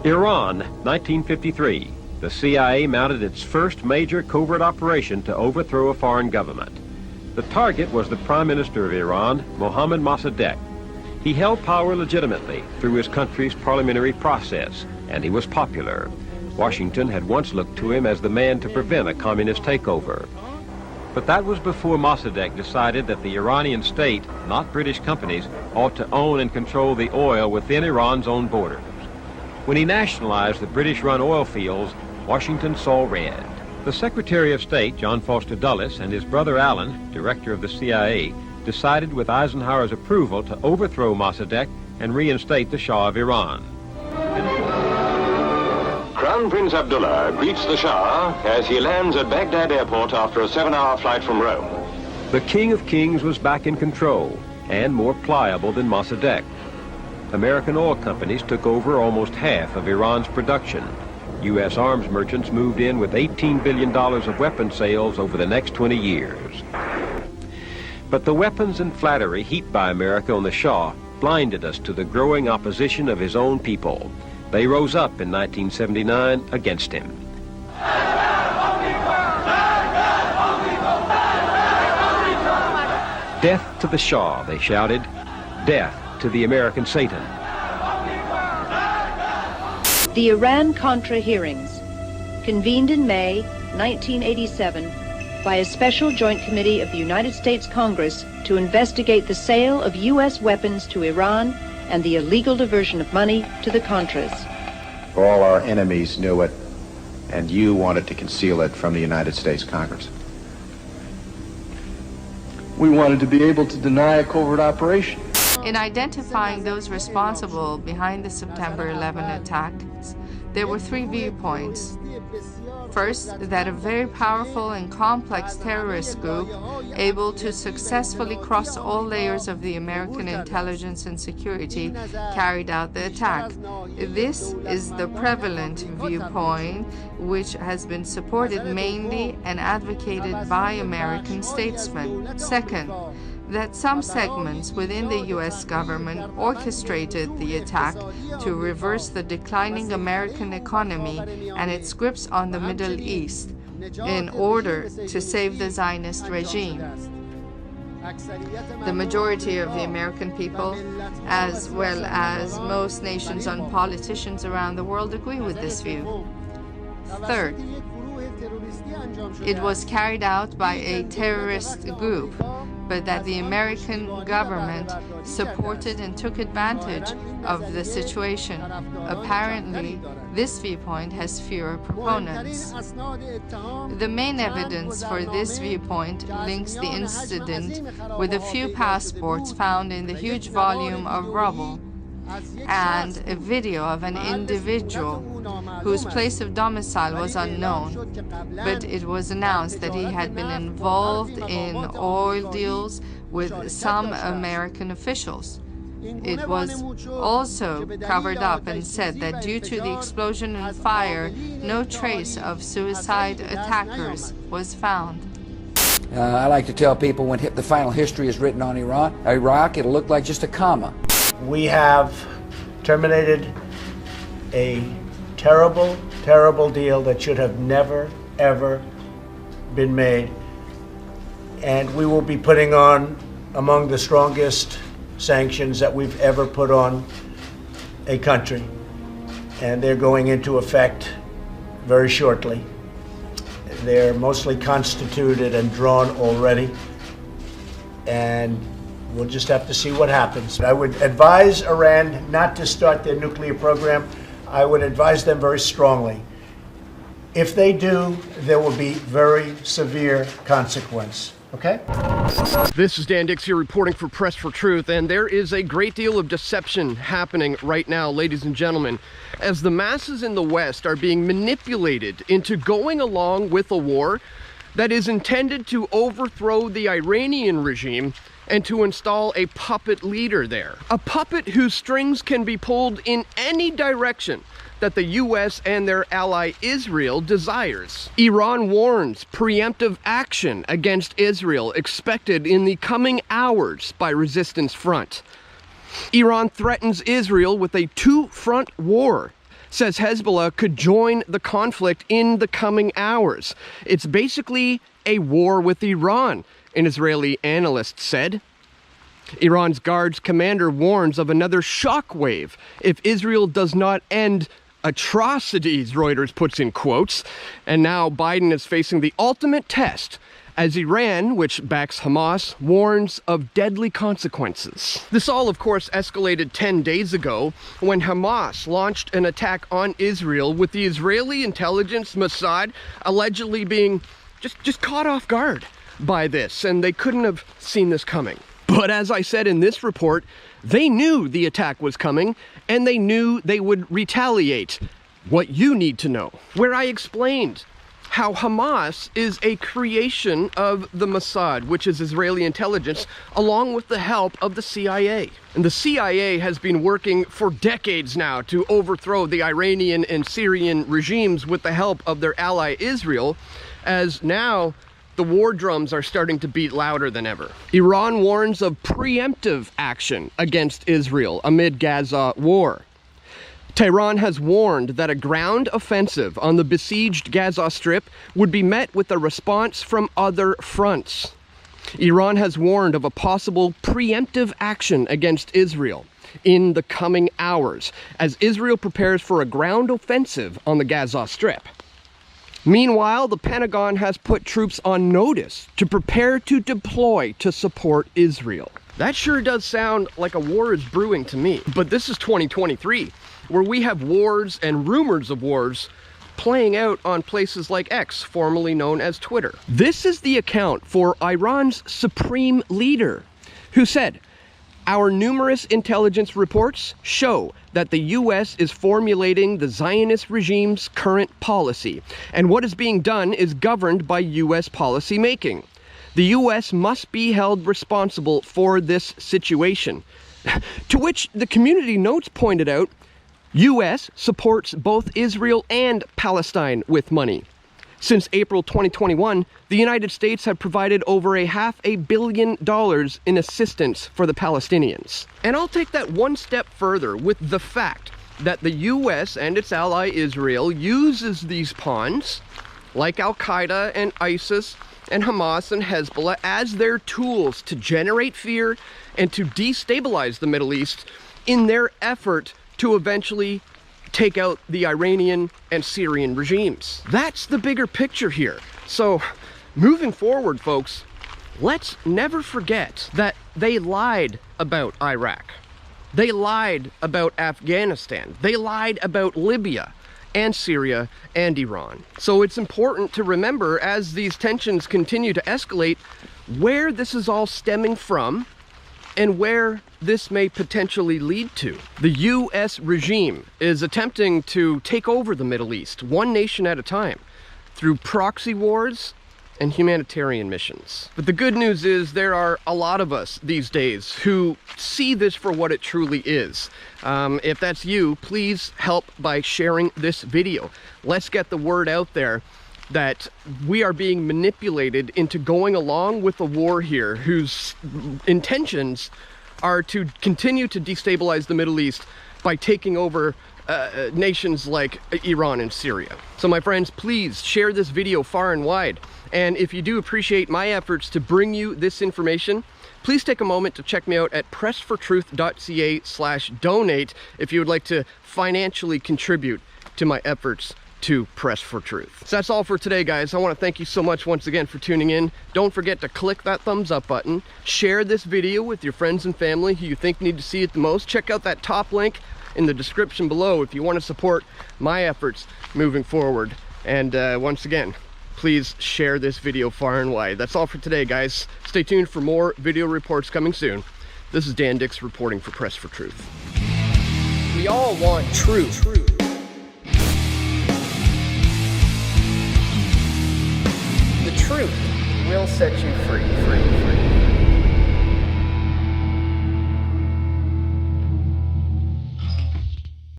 Iran, 1953. The CIA mounted its first major covert operation to overthrow a foreign government. The target was the Prime Minister of Iran, Mohammad Mossadegh. He held power legitimately through his country's parliamentary process, and he was popular. Washington had once looked to him as the man to prevent a communist takeover. But that was before Mossadegh decided that the Iranian state, not British companies, ought to own and control the oil within Iran's own borders. When he nationalized the British-run oil fields, Washington saw red. The Secretary of State, John Foster Dulles, and his brother Alan, director of the CIA, decided with Eisenhower's approval to overthrow Mossadegh and reinstate the Shah of Iran. Crown Prince Abdullah greets the Shah as he lands at Baghdad airport after a 7-hour flight from Rome. The King of Kings was back in control and more pliable than Mossadegh. American oil companies took over almost half of Iran's production. U.S. arms merchants moved in with $18 billion of weapon sales over the next 20 years. But the weapons and flattery heaped by America on the Shah blinded us to the growing opposition of his own people. They rose up in 1979 against him. Death to the Shah, they shouted. Death to the American Satan. The Iran-Contra hearings, convened in May 1987 by a special joint committee of the United States Congress to investigate the sale of U.S. weapons to Iran and the illegal diversion of money to the Contras. All our enemies knew it, and you wanted to conceal it from the United States Congress. We wanted to be able to deny a covert operation. In identifying those responsible behind the September 11 attacks, there were 3 viewpoints. First, that a very powerful and complex terrorist group able to successfully cross all layers of the American intelligence and security carried out the attack. This is the prevalent viewpoint, which has been supported mainly and advocated by American statesmen. Second, that some segments within the U.S. government orchestrated the attack to reverse the declining American economy and its grips on the Middle East in order to save the Zionist regime. The majority of the American people, as well as most nations and politicians around the world, agree with this view. Third, it was carried out by a terrorist group, but that the American government supported and took advantage of the situation. Apparently, this viewpoint has fewer proponents. The main evidence for this viewpoint links the incident with a few passports found in the huge volume of rubble and a video of an individual whose place of domicile was unknown, but it was announced that he had been involved in oil deals with some American officials. It was also covered up and said that due to the explosion and fire, no trace of suicide attackers was found. I like to tell people when the final history is written on Iraq, it'll look like just a comma. We have terminated a terrible, terrible deal that should have never, ever been made. And we will be putting on among the strongest sanctions that we've ever put on a country. And they're going into effect very shortly. They're mostly constituted and drawn already. And we'll just have to see what happens. I would advise Iran not to start their nuclear program. I would advise them very strongly. If they do, there will be very severe consequence. Okay? This is Dan Dicks here reporting for Press for Truth, and there is a great deal of deception happening right now, ladies and gentlemen, as the masses in the West are being manipulated into going along with a war that is intended to overthrow the Iranian regime and to install a puppet leader there. A puppet whose strings can be pulled in any direction that the U.S. and their ally Israel desires. Iran warns preemptive action against Israel expected in the coming hours by Resistance Front. Iran threatens Israel with a two-front war says Hezbollah could join the conflict in the coming hours. It's basically a war with Iran, an Israeli analyst said. Iran's Guards commander warns of another shockwave if Israel does not end atrocities, Reuters puts in quotes. And now Biden is facing the ultimate test as Iran, which backs Hamas, warns of deadly consequences. This all, of course, escalated 10 days ago when Hamas launched an attack on Israel, with the Israeli intelligence Mossad allegedly being just caught off guard by this, and they couldn't have seen this coming. But as I said in this report, they knew the attack was coming, and they knew they would retaliate. What you need to know, where I explained how Hamas is a creation of the Mossad, which is Israeli intelligence, along with the help of the CIA. And the CIA has been working for decades now to overthrow the Iranian and Syrian regimes with the help of their ally Israel, as now the war drums are starting to beat louder than ever. Iran warns of preemptive action against Israel amid Gaza war. Tehran has warned that a ground offensive on the besieged Gaza Strip would be met with a response from other fronts. Iran has warned of a possible preemptive action against Israel in the coming hours as Israel prepares for a ground offensive on the Gaza Strip. Meanwhile, the Pentagon has put troops on notice to prepare to deploy to support Israel. That sure does sound like a war is brewing to me. But this is 2023, where we have wars and rumors of wars playing out on places like X, formerly known as Twitter. This is the account for Iran's supreme leader, who said, "Our numerous intelligence reports show that the US is formulating the Zionist regime's current policy, and what is being done is governed by US policy making. The US must be held responsible for this situation." To which the community notes pointed out, US supports both Israel and Palestine with money. Since April 2021, the United States have provided over $500 million in assistance for the Palestinians. And I'll take that one step further with the fact that the US and its ally Israel uses these pawns, like Al-Qaeda and ISIS and Hamas and Hezbollah, as their tools to generate fear and to destabilize the Middle East in their effort to eventually take out the Iranian and Syrian regimes. That's the bigger picture here. So moving forward, folks, let's never forget that they lied about Iraq. They lied about Afghanistan. They lied about Libya and Syria and Iran. So it's important to remember, as these tensions continue to escalate, where this is all stemming from and where this may potentially lead to. The US regime is attempting to take over the Middle East, one nation at a time, through proxy wars and humanitarian missions. But the good news is there are a lot of us these days who see this for what it truly is. If that's you, please help by sharing this video. Let's get the word out there that we are being manipulated into going along with a war here whose intentions are to continue to destabilize the Middle East by taking over nations like Iran and Syria. So my friends, please share this video far and wide. And if you do appreciate my efforts to bring you this information, please take a moment to check me out at pressfortruth.ca/donate if you would like to financially contribute to my efforts to Press for Truth. So that's all for today, guys. I want to thank you so much once again for tuning in. Don't forget to click that thumbs up button. Share this video with your friends and family who you think need to see it the most. Check out that top link in the description below if you want to support my efforts moving forward. And once again, please share this video far and wide. That's all for today, guys. Stay tuned for more video reports coming soon. This is Dan Dicks reporting for Press for Truth. We all want truth. The truth will set you free.